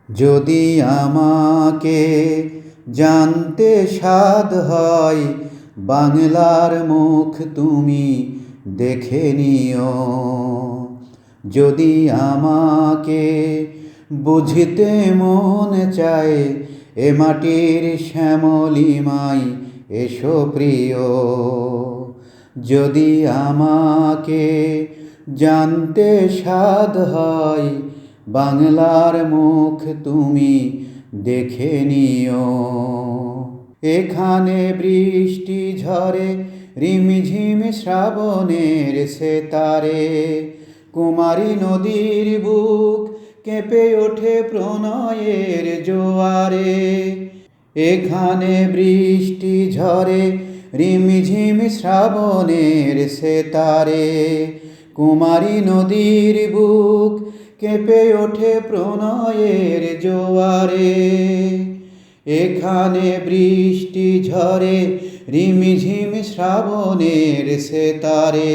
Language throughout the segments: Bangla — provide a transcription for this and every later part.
যদি আমাকে জানতে সাধ হয়, বাংলার মুখ তুমি দেখে নিও। যদি আমাকে বুঝতে মন চায়, এ মাটির শ্যামলিমাই এসো প্রিয়। যদি আমাকে জানতে সাধ হয়, বাংলার মুখ তুমি দেখে নিও। এখানে বৃষ্টি ঝরে রিমঝিম শ্রাবণের সেতারে, কুমারী নদীর বুক কেঁপে ওঠে প্রণয়ের জোয়ারে। এখানে বৃষ্টি ঝরে রিমঝিম শ্রাবণের সেতারে, কুমারী নদীর বুক কেঁপে ওঠে প্রণয়ের জোয়ারে। এখানে বৃষ্টি ঝরে রিমঝিম শ্রাবণের সেতারে,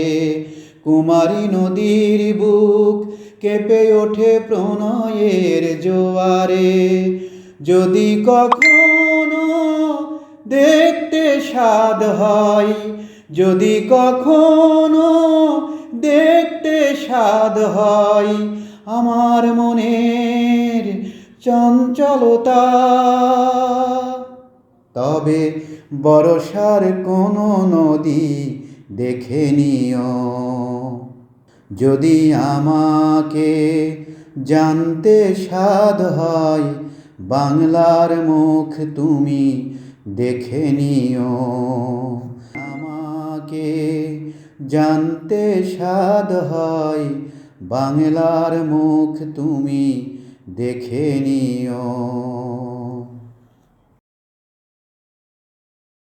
কুমারী নদীর বুক কেঁপে ওঠে প্রণয়ের জোয়ারে। যদি কখনো দেখতে সাধ হয়, যদি কখনো দেখতে সাধ হয়, আমার মনের চঞ্চলতা, তবে বর্ষার কোনো নদী দেখে নিও। যদি আমাকে জানতে সাধ হয়, বাংলার মুখ তুমি দেখে নিও। আমাকে জানতে সাধ হয়, বাংলার মুখ তুমি দেখে নিও।